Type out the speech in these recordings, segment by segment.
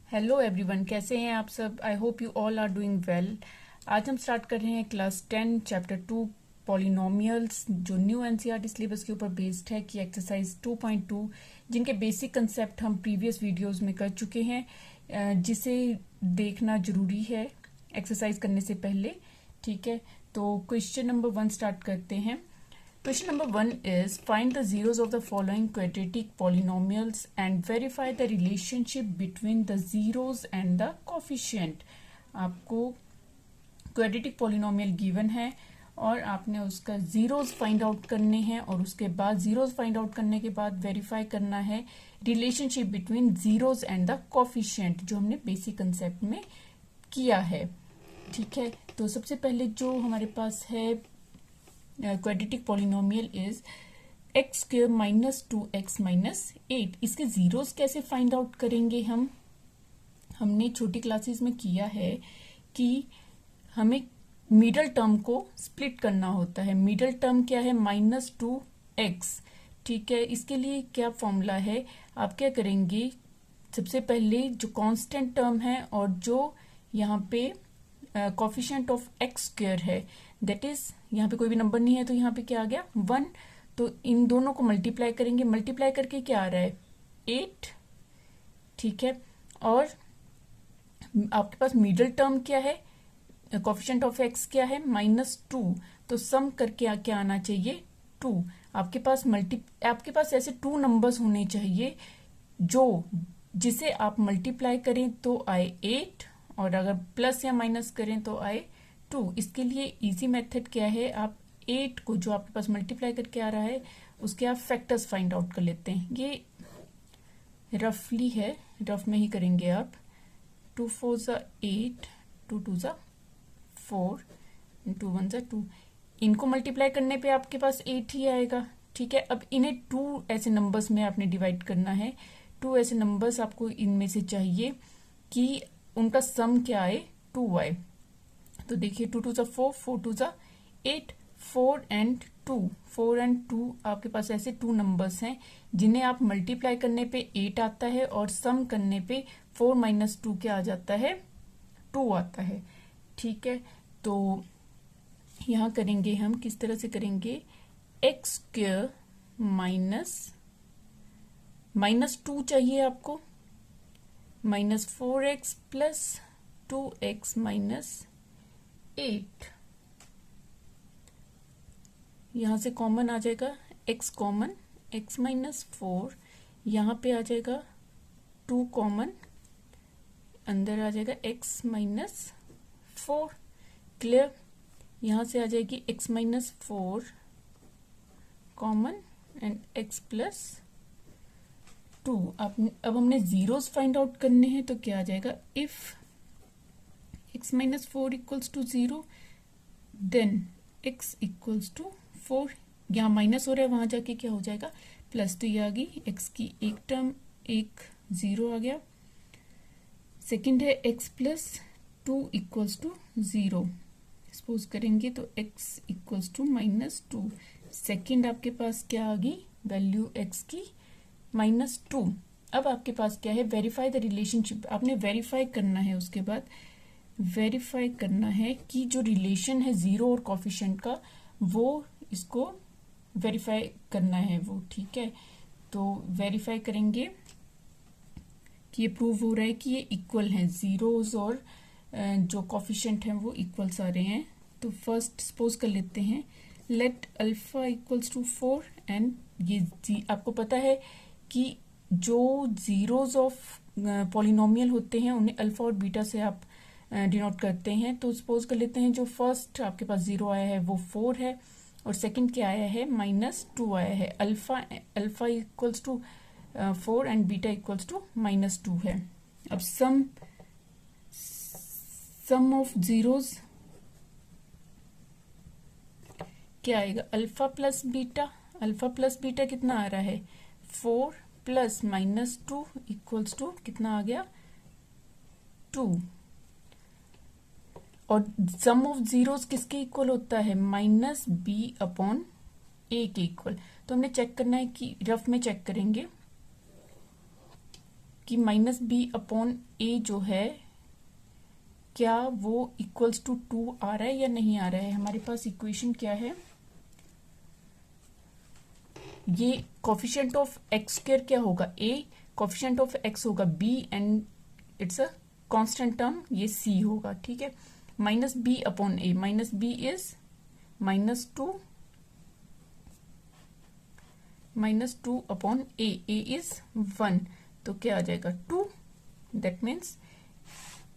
Hello everyone, कैसे हैं आप सब। I hope you all are doing well. आज हम स्टार्ट कर रहे हैं क्लास 10 चैप्टर 2 पॉलिनोमियल्स, जो न्यू एनसीईआरटी सिलेबस के ऊपर बेस्ड है कि एक्सरसाइज 2.2, जिनके बेसिक कंसेप्ट हम प्रीवियस वीडियोस में कर चुके हैं, जिसे देखना जरूरी है एक्सरसाइज करने से पहले। ठीक है, तो क्वेश्चन नंबर 1 स्टार्ट करते हैं। Question number 1 is find the zeros of the following quadratic polynomials and verify the relationship between the zeros and the coefficient। आपको क्वेड्रेटिक पॉलिनोमियल गिवन है और आपने उसका जीरोस फाइंड आउट करने हैं और उसके बाद जीरोस फाइंड आउट करने के बाद वेरीफाई करना है relationship between zeros and the coefficient, जो हमने बेसिक कंसेप्ट में किया है। ठीक है, तो सबसे पहले जो हमारे पास है quadratic polynomial is x square minus 2x minus 8। इसके जीरोस कैसे फाइंड आउट करेंगे हमने छोटी क्लासेस में किया है कि हमें मिडल टर्म को स्प्लिट करना होता है। मिडल टर्म क्या है? -2x। ठीक है, इसके लिए क्या फॉर्मूला है? आप क्या करेंगे, सबसे पहले जो कांस्टेंट टर्म है और जो यहाँ पे कोफिशिएंट ऑफ एक्स स्क्वायर है, दैट इज यहाँ पे कोई भी नंबर नहीं है तो यहाँ पे क्या आ गया 1। तो इन दोनों को मल्टीप्लाई करेंगे, मल्टीप्लाई करके क्या आ रहा है 8। ठीक है, और आपके पास मिडिल टर्म क्या है, कोफिशिएंट ऑफ एक्स क्या है -2। तो सम करके क्या आना चाहिए 2। आपके पास ऐसे 2 नंबर्स होने चाहिए जिसे आप मल्टीप्लाई करें तो आए 8 और अगर प्लस या माइनस करें तो आए 2। इसके लिए इजी मेथड क्या है, आप 8 को जो आपके पास मल्टीप्लाई करके आ रहा है उसके आप फैक्टर्स फाइंड आउट कर लेते हैं। ये रफली है, रफ में ही करेंगे आप। 2 4 ज़ा 8, 2 2 ज़ा 4, 2 1 ज़ा 2। इनको मल्टीप्लाई करने पे आपके पास 8 ही आएगा। ठीक है, अब इन्हें 2 ऐसे नंबर्स में आपने डिवाइड करना है। 2 ऐसे नंबर्स आपको इनमें से चाहिए कि उनका सम क्या आए 2 आए। तो देखिए 2 2 ज़ा 4, 4 2 ज़ा 8, 4 एंड 2 आपके पास ऐसे 2 नंबर्स हैं जिन्हें आप मल्टीप्लाई करने पे 8 आता है और सम करने पे 4 - 2 क्या आ जाता है 2 आता है। ठीक है, तो यहाँ करेंगे हम किस तरह से करेंगे, एक्स स्क्वायर -2 चाहिए आपको, -4x प्लस 2x माइनस 8। यहां से कॉमन आ जाएगा x कॉमन, x -4, यहां पे आ जाएगा 2 कॉमन, अंदर आ जाएगा x -4। क्लियर, यहां से आ जाएगी x -4 कॉमन एंड x +2। अब हमने जीरोस फाइंड आउट करने हैं तो क्या आ जाएगा, if x -4 equals to 0 then x equals to 4। यहाँ माइनस हो रहा है, वहां जाके क्या हो जाएगा प्लस। तो ये आ गई x की एक टर्म, एक 0 आ गया। सेकंड है x +2 इक्वल्स टू 0। सपोज करेंगे तो x इक्वल्स टू -2। सेकंड आपके पास क्या आ गई वैल्यू x की -2। अब आपके पास क्या है, वेरीफाई द रिलेशनशिप। आपने वेरीफाई करना है, उसके बाद वेरीफाई करना है कि जो रिलेशन है जीरो और कोफिशिएंट का, वो इसको वेरीफाई करना है वो। ठीक है, तो वेरीफाई करेंगे कि ये प्रूव हो रहा है कि ये इक्वल हैं, जीरोस और जो कोफिशिएंट हैं वो इक्वल्स आ रहे हैं। तो फर्स्ट सपोज कर लेते हैं, let alpha equals to 4 and ये आपको पता है कि जो जीरोस ऑफ पॉलिनोमियल होते हैं उन्हें अल्फा और बीटा से आप डिनोट करते हैं। तो सपोज कर लेते हैं जो फर्स्ट आपके पास 0 आया है वो 4 है और सेकंड क्या आया है -2 आया है। Alpha equals to 4 and beta equals to -2 है। अब सम ऑफ जीरोस क्या आएगा, अल्फा प्लस बीटा कितना आ रहा है 4 प्लस -2 इक्वल्स टू कितना आ गया 2। और सम ऑफ जीरोस किसके इक्वल होता है, -b/a के इक्वल। तो हमने चेक करना है कि रफ में चेक करेंगे कि माइनस बी अपॉन ए जो है क्या वो इक्वल्स टू 2 आ रहा है या नहीं आ रहा है। हमारे पास इक्वेशन क्या है, ये कोफिशिएंट ऑफ एक्स स्क्वायर क्या होगा, ए, कोफिशिएंट ऑफ एक्स होगा B, and it's a constant term, ये सी होगा। ठीक है, minus b upon a, minus B is -2 upon A, A is 1, तो क्या आ जाएगा 2, दैट मीन्स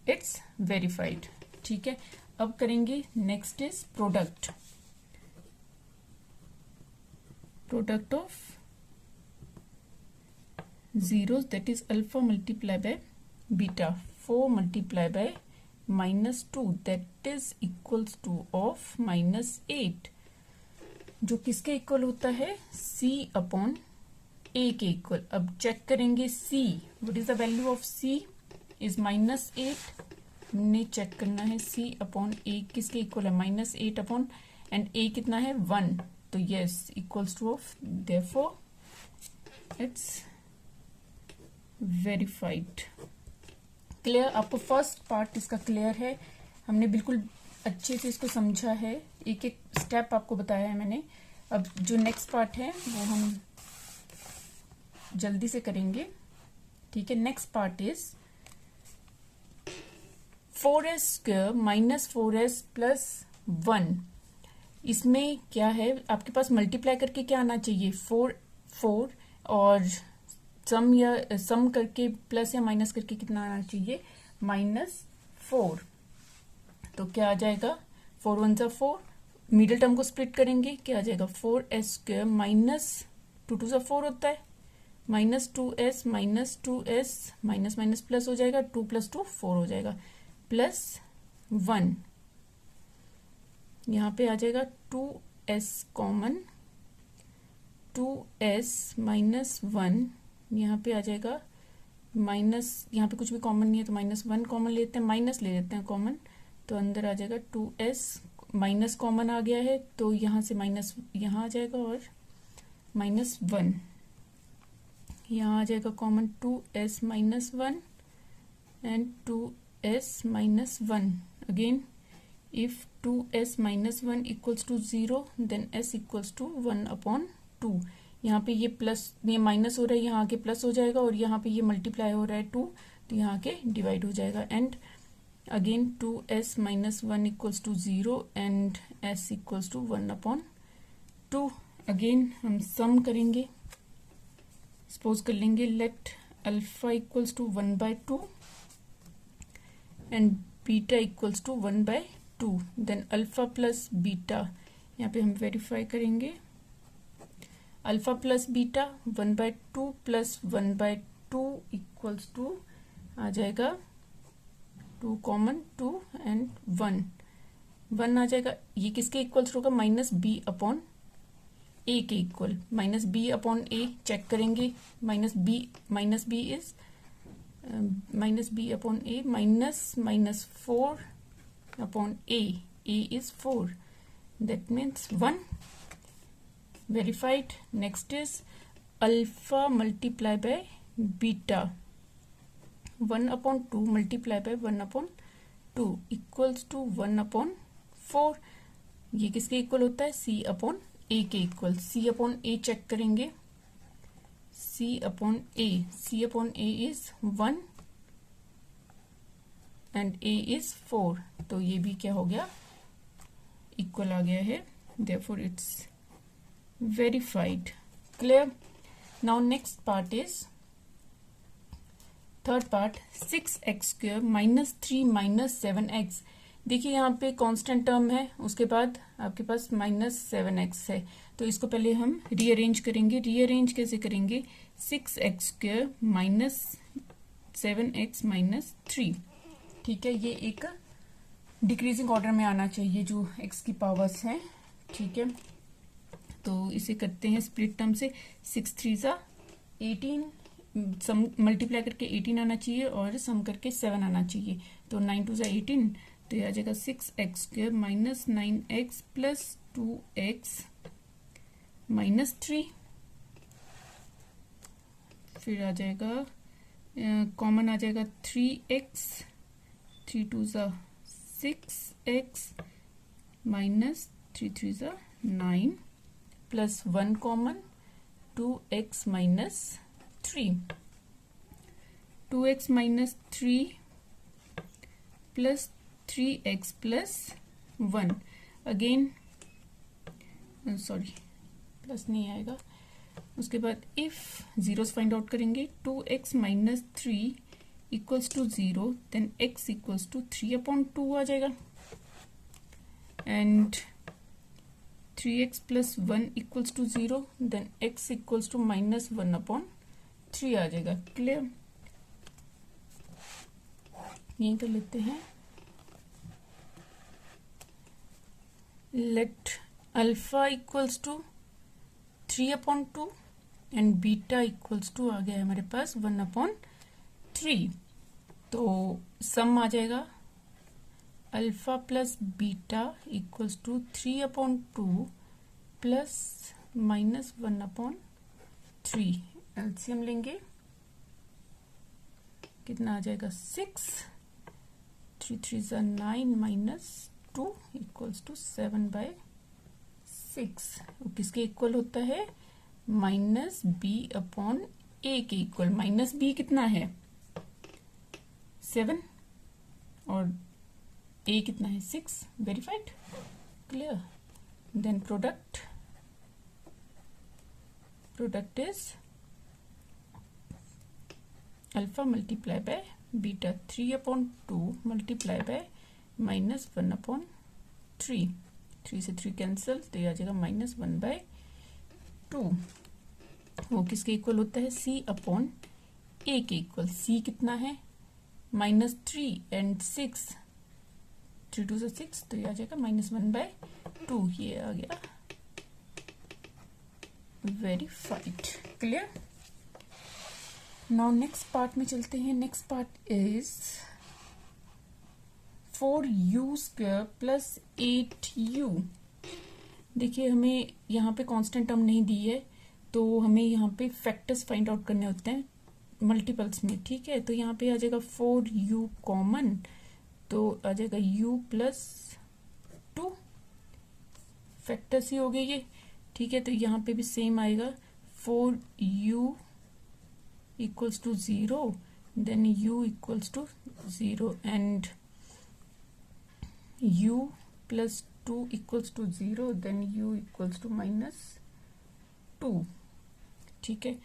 इट्स वेरीफाइड। ठीक है, अब करेंगे next is product of zeros, that is alpha multiplied by beta, 4 multiplied by -2, that is equals to of -8, जो किसके इक्वल होता है, c अपॉन a के इक्वल। अब चेक करेंगे c, what is the value of c is -8, हमने check करना है c अपॉन a किसके इक्वल है, -8 अपॉन, एंड a कितना है 1, तो yes equals two of, therefore it's verified. Clear, आपको फर्स्ट पार्ट इसका क्लियर है, हमने बिल्कुल अच्छे से इसको समझा है, एक एक स्टेप आपको बताया है मैंने। अब जो नेक्स्ट पार्ट है वो हम जल्दी से करेंगे। ठीक है, next part is 4s square minus 4s plus 1। इसमें क्या है, आपके पास मल्टीप्लाई करके क्या आना चाहिए, 4 और सम करके प्लस या माइनस करके कितना आना चाहिए, -4। तो क्या आ जाएगा, 4 1 सा 4, मिडिल टर्म को स्प्लिट करेंगे, क्या आ जाएगा 4s स्क्वायर माइनस 2 2 सा 4 होता है, -2s माइनस माइनस प्लस हो जाएगा, 2 + 2 4 हो जाएगा, प्लस 1, यहाँ पे आ जाएगा 2s कॉमन, 2s -1, यहाँ पे आ जाएगा माइनस, यहाँ पे कुछ भी कॉमन नहीं है तो -1 कॉमन लेते हैं, माइनस ले लेते हैं कॉमन, तो अंदर आ जाएगा 2s, माइनस कॉमन आ गया है तो यहाँ से माइनस यहाँ आ जाएगा, और -1 यहाँ आ जाएगा common, 2s -1 and 2s -1 again, if 2s -1 equals to 0 then s equals to 1/2। यहाँ पे ये प्लस, ये माइनस हो रहा है, यहाँ आके प्लस हो जाएगा, और यहाँ पे ये मल्टीप्लाई हो रहा है 2, तो यहाँ आके डिवाइड हो जाएगा, and again 2s -1 equals to 0 and s equals to 1/2। Again हम सम करेंगे, सपोज कर लेंगे let alpha equals to 1/2 and beta equals to 1/2, then alpha plus beta, यहाँ पे हम वेरीफाई करेंगे, alpha plus beta 1/2 plus 1/2 equals to आ जाएगा 2 कॉमन 2 एंड 1 आ जाएगा, ये किसके इक्वल्स होगा, -b अपॉन a के equal, -b upon a check करेंगे, -b is -b upon a -4 upon a is 4, that means 1, verified। next is alpha multiply by beta, 1/2 multiply by 1/2 equals to 1/4, ये किसके equal होता है, c upon a के equal, c upon a check करेंगे, c upon a is 1 and a is 4, तो ये भी क्या हो गया, इक्वल आ गया है, therefore it's verified। clear, now next part is third part, 6x square -3 -7x। देखिए यहाँ पे कांस्टेंट टर्म है, उसके बाद आपके पास -7x है, तो इसको पहले हम रीअरेंज करेंगे। रीअरेंज कैसे करेंगे, 6x स्क्वायर -7x -3, ठीक है, ये एक डिक्रीजिंग ऑर्डर में आना चाहिए जो x की पावर्स हैं। ठीक है, तो इसे करते हैं स्प्लिट टर्म से, 6 3 सा 18, सम मल्टीप्लाई करके 18 आना चाहिए और सम करके 7 आना चाहिए, तो 9 2 सा 18, तो ये आ जाएगा 6x square -9x plus 2x -3, फिर आ जाएगा कॉमन आ जाएगा 3x, 3 2 ज़ा 6x माइनस 3 3 ज़ा 9 plus 1 common 2x minus 3, 2x minus 3 plus 3x plus 1 again sorry plus नहीं आएगा। उसके बाद इफ जीरोस फाइंड आउट करेंगे 2x minus 3 equals to 0 then x equals to 3/2 आ जाएगा and 3x plus 1 equals to 0 then x equals to minus 1/3 आ जाएगा। Clear, यही कर लेते हैं। Let alpha equals to 3/2 and beta equals to आ गया है हमारे पास 1/3। तो सम आ जाएगा alpha plus beta equals to 3/2 plus minus 1/3। LCM लेंगे, कितना आ जाएगा 6, 3 3 ज़ा 9 माइनस 2 इक्वल्स टू 7/6। किसके इक्वल होता है? माइनस b/a के इक्वल। माइनस b कितना है? 7 और a कितना है? 6। Verified, clear. Then product is alpha multiply by beta 3/2 multiply by minus 1/3। 3 से 3 कैंसिल तो ये आ जाएगा माइनस 1/2। वो किसके इक्वल होता है? c/a के इक्वल। c कितना है? -3 एंड 6, 3 2 से 6 तो ये आ जाएगा -1/2। ये आ गया verified. Clear. Now next part में चलते हैं। Next part is 4u² plus 8u। देखिए हमें यहाँ पे कांस्टेंट टर्म नहीं दी है तो हमें यहाँ पे फैक्टर्स फाइंड आउट करने होते हैं मल्टीपल्स में। ठीक है, तो यहाँ पे आ जाएगा 4u कॉमन तो आ जाएगा u प्लस 2। फैक्टर्स ही हो गए ये। ठीक है, तो यहाँ पे भी सेम आएगा 4u equals to 0 then u equals to 0 and u plus 2 equals to 0 then u equals to -2। ठीक है,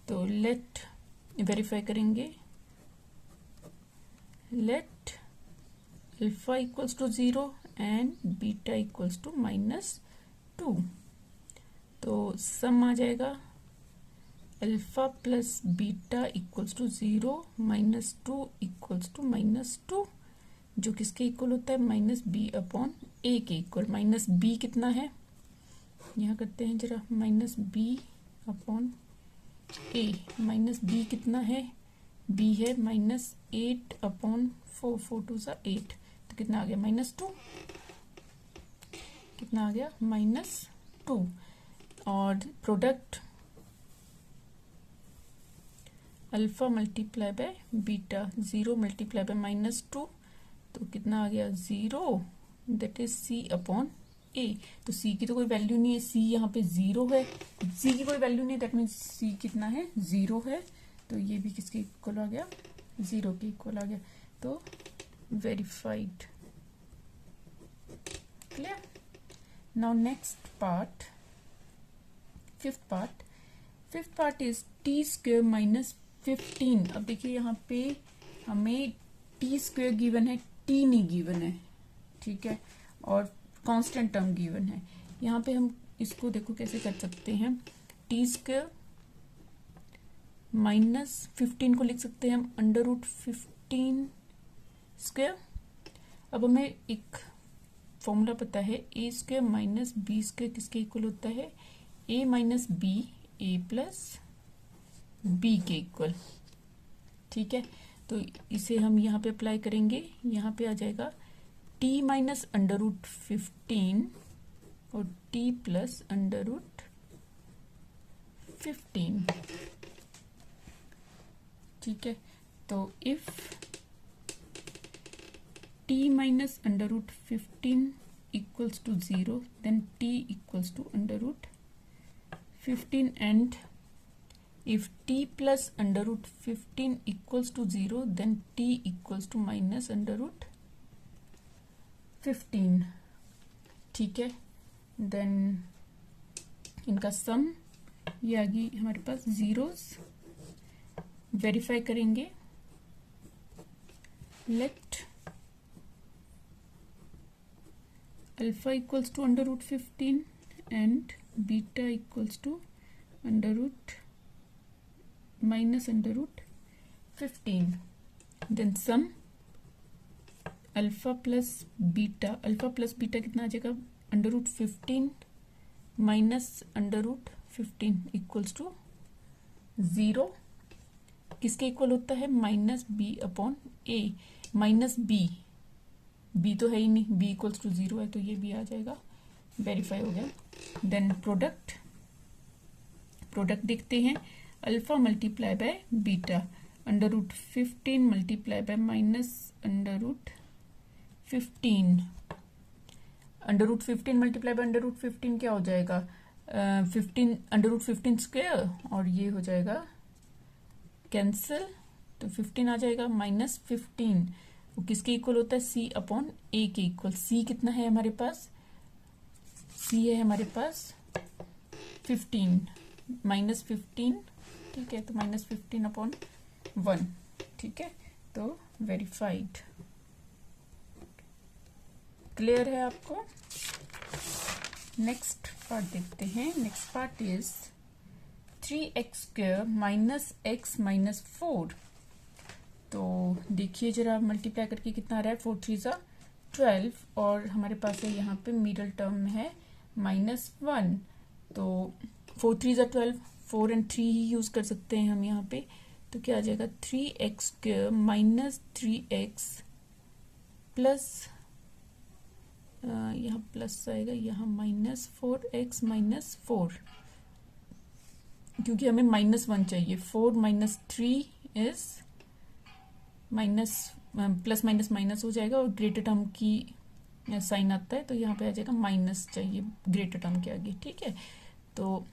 तो लेट वेरीफाई करेंगे। Let alpha equals to 0 and beta equals to -2। तो सम आ जाएगा alpha plus beta equals to 0 -2 equals to -2, जो किसके equal होता है? -b/a के इक्वल। -b कितना है? यहाँ करते हैं जरा, -b/a। -b कितना है? b है -8/4, 4 2 ज़ा 8 तो कितना आ गया? -2। कितना आ गया? -2। और product alpha multiply by beta 0 multiply by -2 तो कितना आ गया? 0। That is c/a। तो c की तो कोई वैल्यू नहीं है, c यहाँ पे 0 है। c की कोई वैल्यू नहीं, दैट मीन्स c कितना है? 0 है। तो ये भी किसके इक्वल आ गया? 0 के इक्वल आ गया। तो verified. Clear. Now next part, fifth part is t² minus 15। अब देखिए यहाँ पे हमें t² गिवन है, t नहीं गिवन है। ठीक है, और कांस्टेंट टर्म गिवन है। यहाँ पे हम इसको देखो कैसे कर सकते हैं। t² माइनस 15 को लिख सकते हैं हम √15²। अब हमें एक फॉर्मूला पता है, a² माइनस b² किसके इक्वल होता है? a minus b a plus b के इक्वल। ठीक है, तो इसे हम यहाँ पे अप्लाई करेंगे। यहाँ पे आ जाएगा t माइनस √15 और t प्लस √15। ठीक है, तो if t minus under root 15 equals to 0, then t equals to under root 15, and if t plus under root 15 equals to 0, then t equals to minus under root 15. ठीक है, then इनका सम ये आ गई हमारे पास जीरोस. वेरीफाई करेंगे. Let alpha equals to under root 15 and beta equals to under root minus under root 15. Then sum alpha plus beta कितना आ जाएगा? Under root 15 minus under root 15 equals to 0. किसके इक्वल होता है? Minus b upon a. Minus b तो है ही नहीं, B equals to 0 है, तो ये भी आ जाएगा. वेरीफाई हो गया. देन प्रोडक्ट देखते हैं. Alpha multiply by beta, under root 15 multiply by minus under root 15. Under root 15 multiply by under root 15 क्या हो जाएगा? 15 अंडर रूट 15 स्क्वायर, और ये हो जाएगा कैंसिल, तो 15 आ जाएगा. माइनस 15 वो किसके इक्वल होता है? सी अपॉन ए के इक्वल. सी कितना है हमारे पास? सी है हमारे पास 15 माइनस 15. ठीक है, तो माइनस 15 अपॉन 1. ठीक है, तो वेरीफाइड. क्लियर है आपको? नेक्स्ट पार्ट देखते हैं. Next part is 3x square minus x minus 4. तो देखिए जरा मल्टीप्लाई करके कितना आ रहा है? 4 3 12, और हमारे पास है यहाँ पे मिडल टर्म में है माइनस 1. तो 4 3 12, 4 एंड 3 ही यूज कर सकते हैं हम यहाँ पे. तो क्या आ जाएगा? 3x square minus 3x plus यहाँ प्लस आएगा, यहाँ माइनस 4x माइनस 4, क्योंकि हमें -1 चाहिए. 4 minus 3 is minus, plus minus minus हो जाएगा, और ग्रेटर टर्म की साइन आता है, तो यहाँ पे आ जाएगा माइनस चाहिए ग्रेटर टर्म के आगे. ठीक है, तो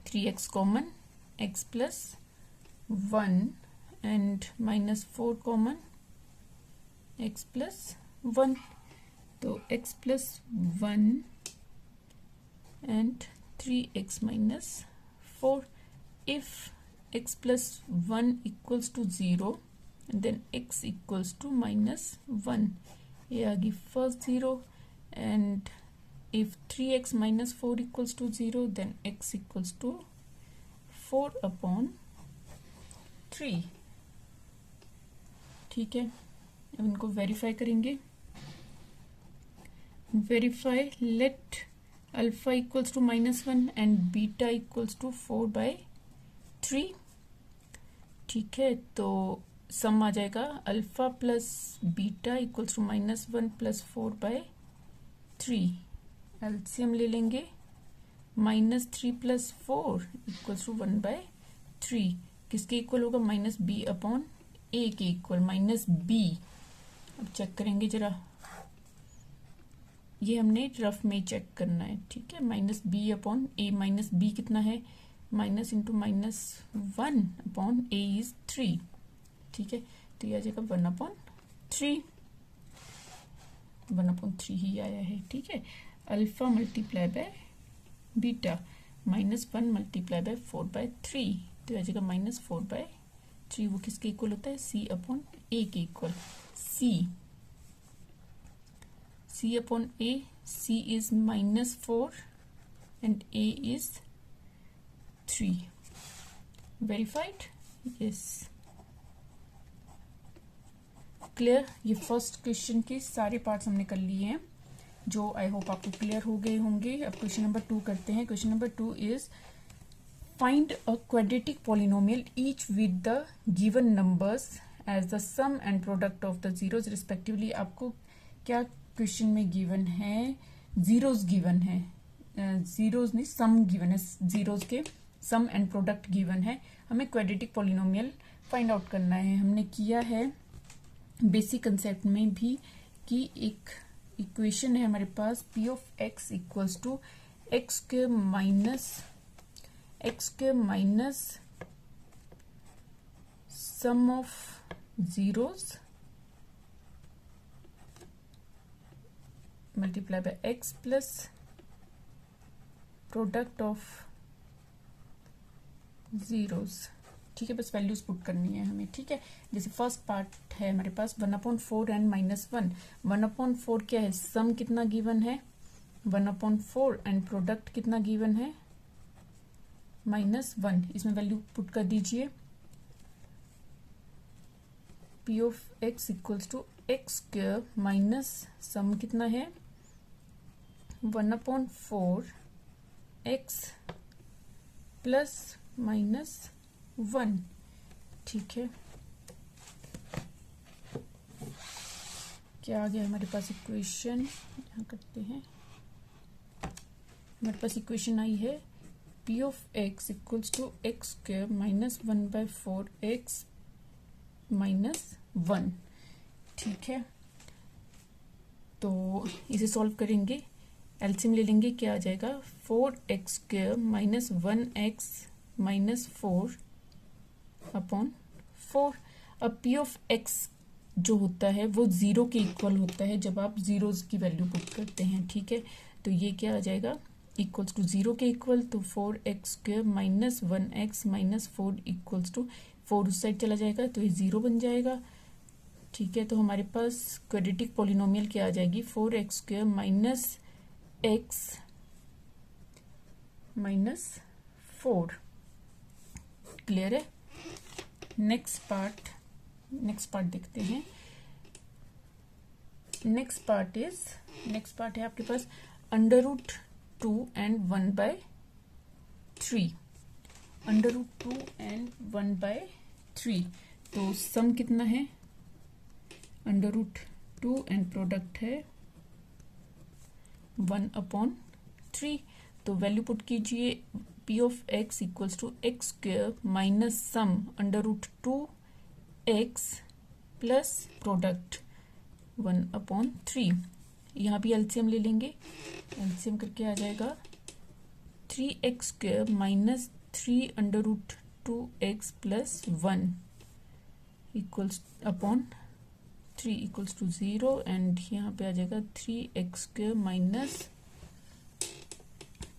3x common, x plus 1 and minus 4 common, x plus 1. तो x plus 1 and 3x minus 4. If x plus 1 equals to 0, then x equals to minus 1. ये आ गई first 0. And if 3x minus 4 equals to 0, then x equals to 4 upon 3. ठीक है, अब इनको verify करेंगे. Verify. Let alpha equals to -1 and beta equals to 4/3. ठीक है, तो सम आ जाएगा alpha plus beta equals to -1 plus 4/3. LCM ले लेंगे. -3 प्लस 4 इक्वल्स टू 1/3. किसके इक्वल होगा? माइनस बी अपॉन ए के इक्वल, माइनस बी. अब चेक करेंगे जरा, ये हमने रफ में चेक करना है. ठीक है, minus b upon a. Minus B कितना है? Minus into minus 1 upon A is 3. ठीक है, तो ये आ जाएगा 1/3. 1/3 ही आया है. ठीक है, alpha multiply by beta -1 multiply by 4/3, तो आ जाएगा -4/3. वो किसके इक्वल होता है? सी अपॉन ए के equal. C upon A. C is -4 and A is 3. Verified? Yes. Clear? ये फर्स्ट क्वेश्चन के सारे पार्ट्स हमने कर लिए हैं, जो आई होप आपको क्लियर हो गए होंगे. अब क्वेश्चन नंबर 2 करते हैं. Question number 2 is find a quadratic polynomial each with the given numbers as the sum and product of the zeros respectively. आपको क्या क्वेश्चन में गिवन है? जीरोज गिवन है, जीरोज नहीं, सम गिवन है जीरोज के, सम एंड प्रोडक्ट गिवन है, हमें क्वाड्रेटिक पॉलिनोमियल फाइंड आउट करना है। हमने किया है बेसिक कंसेप्ट में भी कि एक इक्वेशन है हमारे पास p of x equals to x square minus sum of zeros multiply by x plus product of zeros. ठीक है, बस वैल्यूज पुट करनी है हमें। ठीक है, जैसे फर्स्ट पार्ट है हमारे पास 1/4 एंड -1। 1/4 क्या है, सम कितना गिवन है 1/4 एंड प्रोडक्ट कितना गिवन है -1। इसमें वैल्यू पुट कर दीजिए। P of x equals to x square minus sum कितना है 1/4 एक्स प्लस -1। ठीक है, क्या आ गया हमारे पास इक्वेशन, यहाँ करते हैं। हमारे पास इक्वेशन आई है p of x equals to x square minus 1/4 x -1। ठीक है, तो इसे सॉल्व करेंगे, एलसीएम ले लेंगे, क्या आ जाएगा 4x square minus 1x minus 4/4। अब पी ऑफ एक्स जो होता है वो 0 के इक्वल होता है जब आप जीरोस की वैल्यू पुट करते हैं। ठीक है, तो ये क्या आ जाएगा इक्वल्स टू 0 के इक्वल, तो 4x square minus 1x minus 4 equals to 4 उस साइड चला जाएगा तो ये 0 बन जाएगा। ठीक है, तो हमारे पास क्वाड्रेटिक पॉलिनोमियल क्या आ जाएगी 4x square minus x minus 4। Clear है। नेक्स्ट पार्ट देखते हैं। नेक्स्ट पार्ट है आपके पास √2 एंड 1/3। √2 एंड 1/3, तो सम कितना है √2 एंड प्रोडक्ट है 1/3। तो वैल्यू पुट कीजिए, p of x equals to x square minus sum √2 x plus product 1/3। यहाँ भी एलसीएम ले लेंगे, एलसीएम करके आ जाएगा 3x square minus 3√2x plus 1 equals upon 3 equals to 0 and यहाँ पे आ जाएगा 3x square minus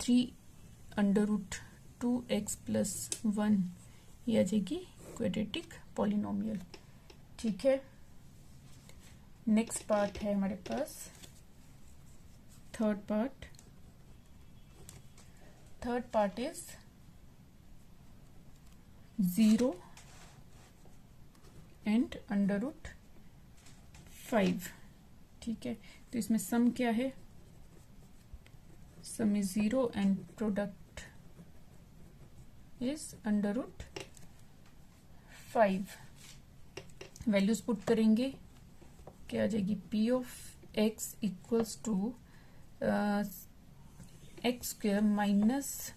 3√2x plus 1। ये आ जाएगी क्वाड्रेटिक पॉलिनोमियल। ठीक है, नेक्स्ट पार्ट है हमारे पास थर्ड पार्ट इज 0 एंड √5। ठीक है, तो इसमें सम क्या है, sum is 0 and product is √5। Values put करेंगे, क्या आ जाएगी p of x equals to x square minus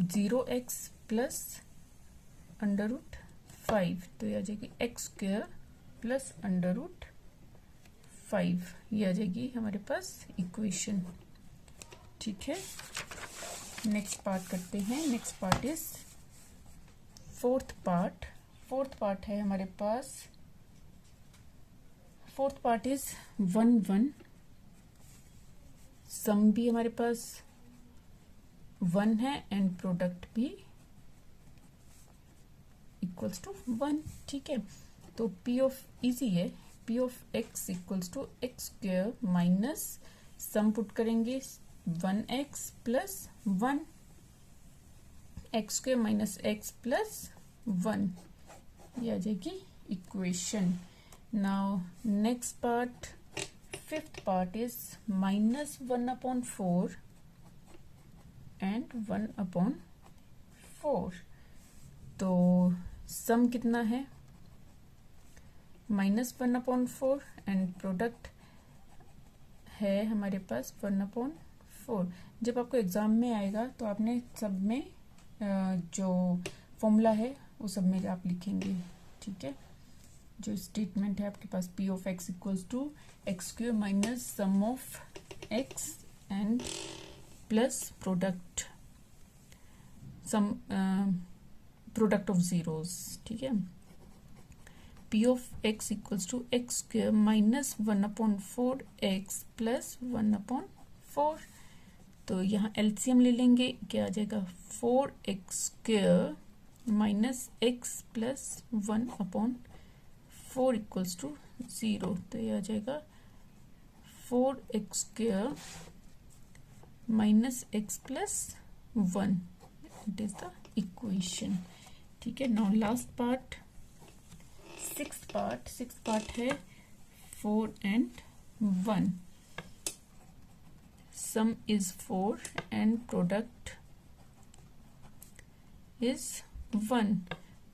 0x plus √5, तो ये आ जाएगी एक्स स्क्वायर प्लस √5। ये आ जाएगी हमारे पास इक्वेशन। ठीक है, नेक्स्ट पार्ट करते हैं। Next part is fourth part है हमारे पास। फोर्थ पार्ट इज 1 सम भी हमारे पास 1 है एंड प्रोडक्ट भी इक्वल्स टू 1। ठीक है, तो पी ऑफ इजी है, p of x equals to x square minus sum put करेंगे 1x plus 1 x square minus x plus 1। ये आ जाएगी equation. Now next part, fifth part is -1/4 and 1/4। तो सम कितना है -1/4 एंड प्रोडक्ट है हमारे पास 1/4। 4। जब आपको एग्जाम में आएगा तो आपने सब में जो फॉर्मूला है वो सब में आप लिखेंगे, ठीक है। जो स्टेटमेंट है आपके पास p of x equals to x square minus sum of x and plus product sum product of zeros, ठीक है। P of x equals to x square minus 1/4 x plus 1/4। तो यहाँ एलसीएम ले लेंगे, क्या आ जाएगा 4x square minus x plus 1/4 equals to 0। तो ये आ जाएगा 4x square minus x plus 1, it is the equation, ठीक है। Now last part, sixth part है 4 and 1। Sum is 4 and product is 1।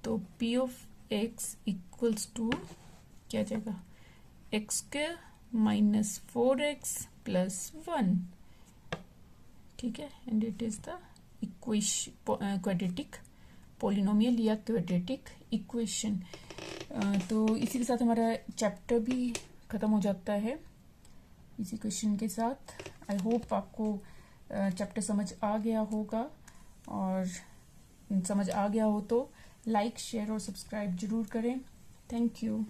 तो p of x equals to क्या जाएगा x square minus 4x plus 1, ठीक है। And it is the equation quadratic polynomial या quadratic equation. तो इसी के साथ हमारा चैप्टर भी खत्म हो जाता है इसी क्वेश्चन के साथ। आई होप आपको चैप्टर समझ आ गया होगा, और समझ आ गया हो तो लाइक शेयर और सब्सक्राइब जरूर करें। Thank you.